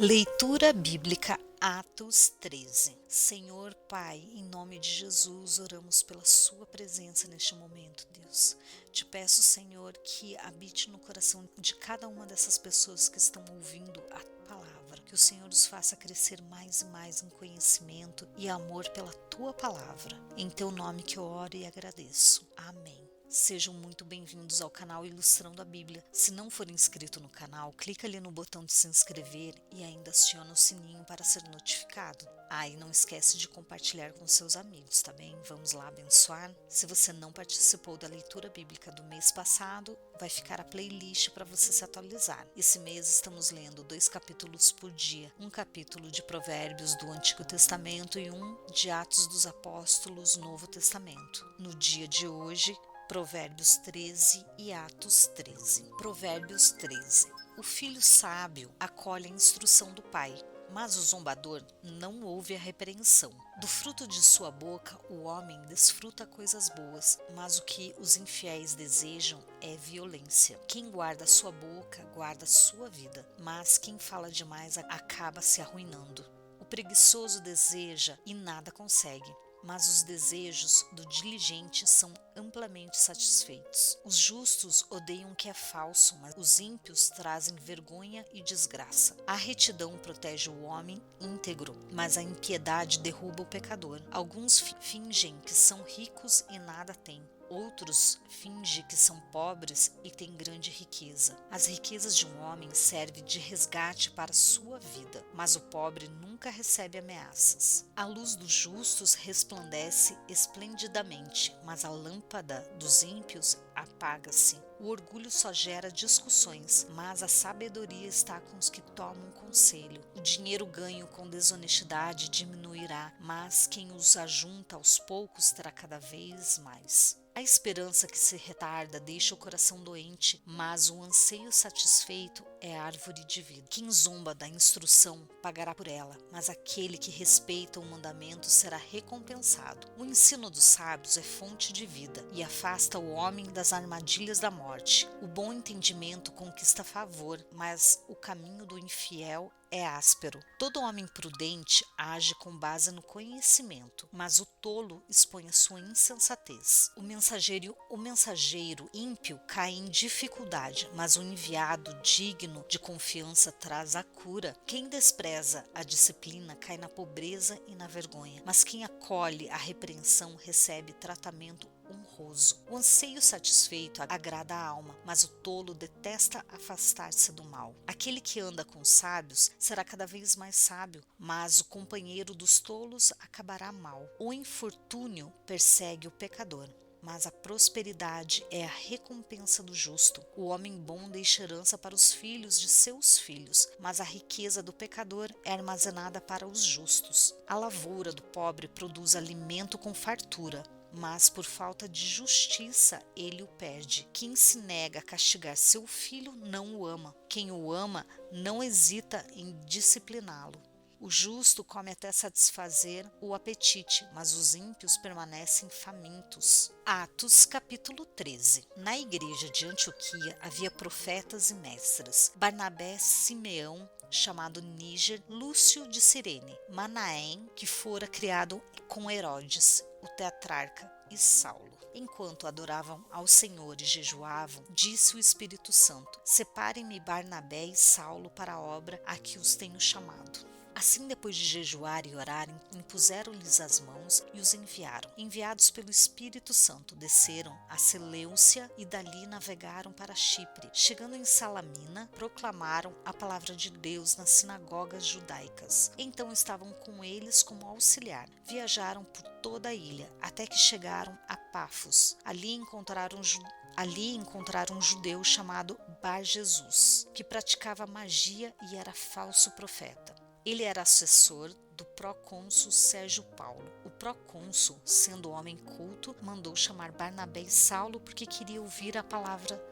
Leitura bíblica, Atos 13. Senhor Pai, em nome de Jesus, oramos pela sua presença neste momento, Deus. Te peço, Senhor, que habite no coração de cada uma dessas pessoas que estão ouvindo a palavra, que o Senhor os faça crescer mais e mais em conhecimento e amor pela tua palavra. Em teu nome que eu oro e agradeço. Amém. Sejam muito bem-vindos ao canal Ilustrando a Bíblia. Se não for inscrito no canal, clica ali no botão de se inscrever e ainda aciona o sininho para ser notificado. E não esquece de compartilhar com seus amigos, tá bem? Vamos lá abençoar? Se você não participou da leitura bíblica do mês passado, vai ficar a playlist para você se atualizar. Esse mês estamos lendo 2 capítulos por dia, um capítulo de Provérbios do Antigo Testamento e um de Atos dos Apóstolos, Novo Testamento. No dia de hoje, Provérbios 13 e Atos 13. Provérbios 13. O filho sábio acolhe a instrução do pai, mas o zombador não ouve a repreensão. Do fruto de sua boca o homem desfruta coisas boas, mas o que os infiéis desejam é violência. Quem guarda sua boca guarda sua vida, mas quem fala demais acaba se arruinando. O preguiçoso deseja e nada consegue, mas os desejos do diligente são amplamente satisfeitos. Os justos odeiam o que é falso, mas os ímpios trazem vergonha e desgraça. A retidão protege o homem íntegro, mas a impiedade derruba o pecador. Alguns fingem que são ricos e nada têm. Outros fingem que são pobres e têm grande riqueza. As riquezas de um homem servem de resgate para sua vida, mas o pobre nunca recebe ameaças. A luz dos justos resplandece esplendidamente, mas a lâmpada dos ímpios apaga-se. O orgulho só gera discussões, mas a sabedoria está com os que tomam conselho. O dinheiro ganho com desonestidade diminuirá, mas quem os ajunta aos poucos terá cada vez mais. A esperança que se retarda deixa o coração doente, mas o anseio satisfeito é árvore de vida. Quem zomba da instrução pagará por ela, mas aquele que respeita o mandamento será recompensado. O ensino dos sábios é fonte de vida e afasta o homem das armadilhas da morte. O bom entendimento conquista favor, mas o caminho do infiel é áspero. Todo homem prudente age com base no conhecimento, mas o tolo expõe a sua insensatez. O mensageiro ímpio cai em dificuldade, mas o enviado digno de confiança traz a cura. Quem despreza a disciplina cai na pobreza e na vergonha, mas quem acolhe a repreensão recebe tratamento honroso. O anseio satisfeito agrada a alma, mas o tolo detesta afastar-se do mal. Aquele que anda com os sábios será cada vez mais sábio, mas o companheiro dos tolos acabará mal. O infortúnio persegue o pecador, mas a prosperidade é a recompensa do justo. O homem bom deixa herança para os filhos de seus filhos, mas a riqueza do pecador é armazenada para os justos. A lavoura do pobre produz alimento com fartura, mas por falta de justiça ele o perde. Quem se nega a castigar seu filho não o ama. Quem o ama não hesita em discipliná-lo. O justo come até satisfazer o apetite, mas os ímpios permanecem famintos. Atos capítulo 13. Na igreja de Antioquia havia profetas e mestres: Barnabé, Simeão, chamado Níger, Lúcio de Cirene, Manaém, que fora criado com Herodes, o tetrarca, e Saulo. Enquanto adoravam ao Senhor e jejuavam, disse o Espírito Santo: Separem-me Barnabé e Saulo para a obra a que os tenho chamado. Assim, depois de jejuar e orarem, impuseram-lhes as mãos e os enviaram. Enviados pelo Espírito Santo, desceram a Seleucia e dali navegaram para Chipre. Chegando em Salamina, proclamaram a palavra de Deus nas sinagogas judaicas. Então estavam com eles como auxiliar. Viajaram por toda a ilha, até que chegaram a Pafos. Ali encontraram um judeu chamado Bar-Jesus, que praticava magia e era falso profeta. Ele era assessor do procônsul Sérgio Paulo. O procônsul, sendo homem culto, mandou chamar Barnabé e Saulo porque queria ouvir a palavra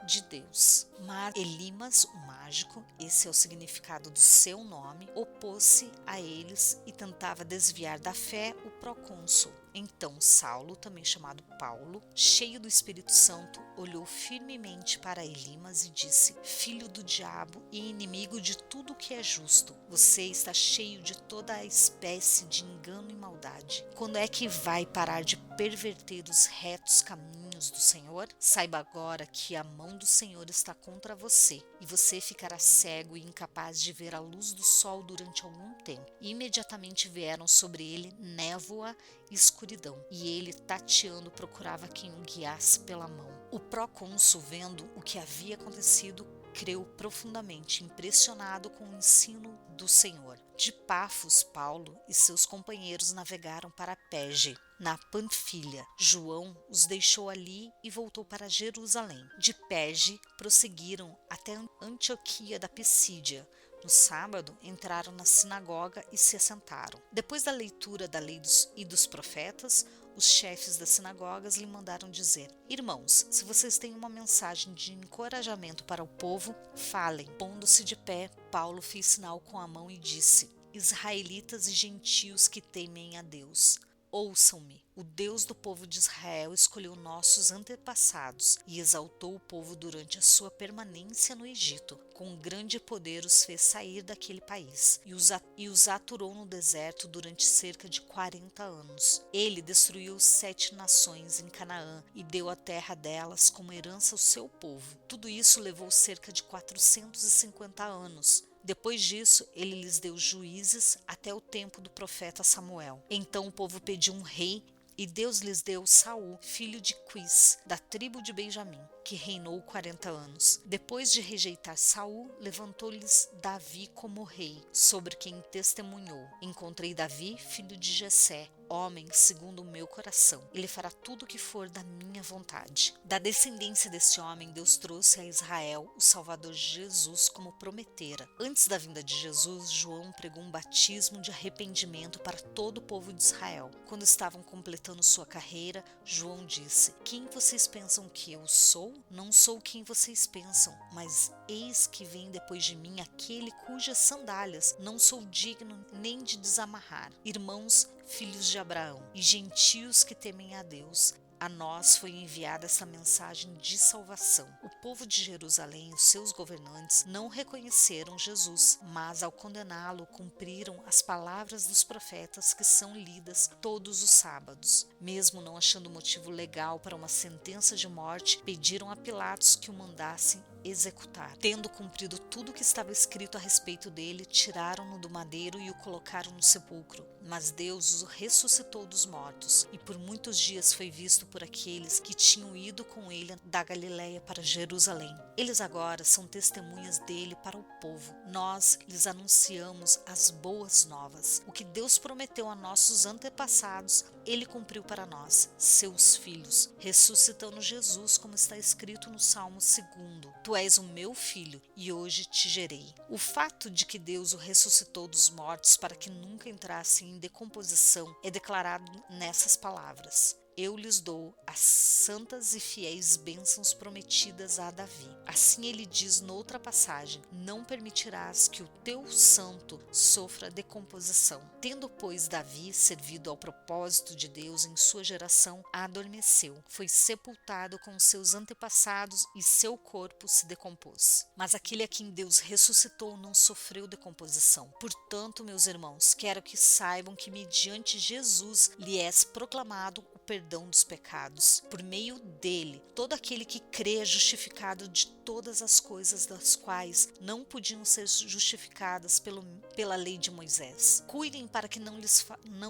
de Deus. Mas Elimas, o mágico, esse é o significado do seu nome, opôs-se a eles e tentava desviar da fé o procônsul. Então Saulo, também chamado Paulo, cheio do Espírito Santo, olhou firmemente para Elimas e disse: Filho do diabo e inimigo de tudo que é justo, você está cheio de toda a espécie de engano e maldade. Quando é que vai parar de perverter os retos caminhos do Senhor? Saiba agora que a mão do Senhor está contra você, e você ficará cego e incapaz de ver a luz do sol durante algum tempo. E imediatamente vieram sobre ele névoa e escuridão, e ele, tateando, procurava quem o guiasse pela mão. O procônsul, vendo o que havia acontecido, creu profundamente, impressionado com o ensino do Senhor. De Pafos, Paulo e seus companheiros navegaram para Perge, na Panfilha. João os deixou ali e voltou para Jerusalém. De Perge, prosseguiram até Antioquia da Pisídia. No sábado, entraram na sinagoga e se assentaram. Depois da leitura da lei e dos profetas, os chefes das sinagogas lhe mandaram dizer: Irmãos, se vocês têm uma mensagem de encorajamento para o povo, falem. Pondo-se de pé, Paulo fez sinal com a mão e disse: Israelitas e gentios que temem a Deus, ouçam-me. O Deus do povo de Israel escolheu nossos antepassados e exaltou o povo durante a sua permanência no Egito. Com grande poder os fez sair daquele país e os aturou no deserto durante cerca de 40 anos. Ele destruiu 7 nações em Canaã e deu a terra delas como herança ao seu povo. Tudo isso levou cerca de 450 anos. Depois disso, ele lhes deu juízes até o tempo do profeta Samuel. Então o povo pediu um rei e Deus lhes deu Saul, filho de Quis, da tribo de Benjamim, que reinou 40 anos. Depois de rejeitar Saul, levantou-lhes Davi como rei, sobre quem testemunhou: Encontrei Davi, filho de Jessé, homem segundo o meu coração. Ele fará tudo o que for da minha vontade. Da descendência desse homem, Deus trouxe a Israel o Salvador Jesus como prometera. Antes da vinda de Jesus, João pregou um batismo de arrependimento para todo o povo de Israel. Quando estavam completando sua carreira, João disse: Quem vocês pensam que eu sou? Não sou quem vocês pensam, mas eis que vem depois de mim aquele cujas sandálias não sou digno nem de desamarrar. Irmãos, filhos de Abraão e gentios que temem a Deus, a nós foi enviada essa mensagem de salvação. O povo de Jerusalém e os seus governantes não reconheceram Jesus, mas ao condená-lo cumpriram as palavras dos profetas que são lidas todos os sábados. Mesmo não achando motivo legal para uma sentença de morte, pediram a Pilatos que o mandassem executar. Tendo cumprido tudo o que estava escrito a respeito dele, tiraram-no do madeiro e o colocaram no sepulcro. Mas Deus o ressuscitou dos mortos, e por muitos dias foi visto por aqueles que tinham ido com ele da Galiléia para Jerusalém. Eles agora são testemunhas dele para o povo. Nós lhes anunciamos as boas novas. O que Deus prometeu a nossos antepassados, ele cumpriu para nós, seus filhos, ressuscitando Jesus, como está escrito no Salmo 2. Tu és o meu filho, e hoje te gerei. O fato de que Deus o ressuscitou dos mortos para que nunca entrasse em decomposição é declarado nessas palavras: Eu lhes dou as santas e fiéis bênçãos prometidas a Davi. Assim ele diz noutra passagem: Não permitirás que o teu santo sofra decomposição. Tendo, pois, Davi servido ao propósito de Deus em sua geração, adormeceu, foi sepultado com seus antepassados e seu corpo se decompôs. Mas aquele a quem Deus ressuscitou não sofreu decomposição. Portanto, meus irmãos, quero que saibam que mediante Jesus lhe és proclamado o perdão dos pecados. Por meio dele, todo aquele que crê é justificado de todas as coisas das quais não podiam ser justificadas pela lei de Moisés. Cuidem para que não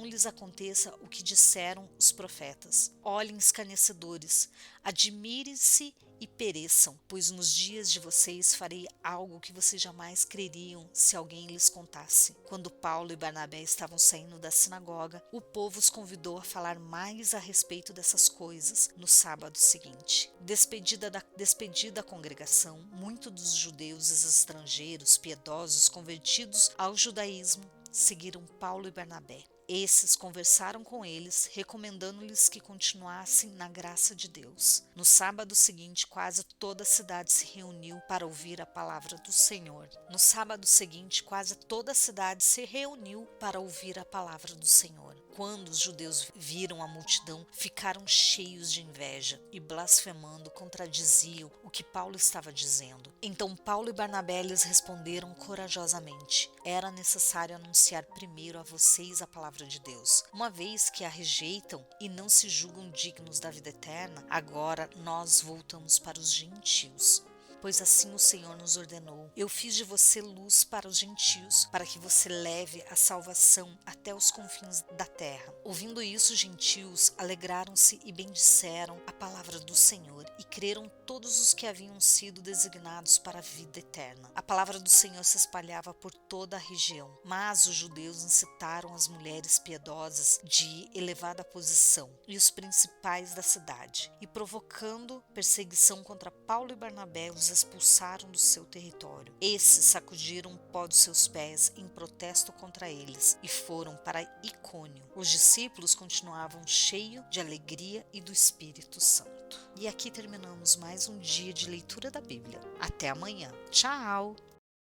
lhes aconteça o que disseram os profetas. Olhem, escarnecedores, admirem-se e pereçam, pois nos dias de vocês farei algo que vocês jamais creriam se alguém lhes contasse. Quando Paulo e Barnabé estavam saindo da sinagoga, o povo os convidou a falar mais a respeito dessas coisas no sábado seguinte. Despedida a congregação, muitos dos judeus e estrangeiros piedosos convertidos ao judaísmo seguiram Paulo e Barnabé. Esses conversaram com eles, recomendando-lhes que continuassem na graça de Deus. No sábado seguinte, quase toda a cidade se reuniu para ouvir a palavra do Senhor. No sábado seguinte, quase toda a cidade se reuniu para ouvir a palavra do Senhor. Quando os judeus viram a multidão, ficaram cheios de inveja e, blasfemando, contradiziam o que Paulo estava dizendo. Então Paulo e Barnabé lhes responderam corajosamente: era necessário anunciar primeiro a vocês a palavra de Deus. Uma vez que a rejeitam e não se julgam dignos da vida eterna, agora nós voltamos para os gentios. Pois assim o Senhor nos ordenou: eu fiz de você luz para os gentios, para que você leve a salvação até os confins da terra. Ouvindo isso, os gentios alegraram-se e bendisseram a palavra do Senhor, e creram todos os que haviam sido designados para a vida eterna. A palavra do Senhor se espalhava por toda a região, mas os judeus incitaram as mulheres piedosas de elevada posição e os principais da cidade, e provocando perseguição contra Paulo e Barnabé, os expulsaram do seu território. Esses sacudiram o pó dos seus pés em protesto contra eles e foram para Icônio. Os discípulos continuavam cheios de alegria e do Espírito Santo. E aqui terminamos mais um dia de leitura da Bíblia. Até amanhã. Tchau!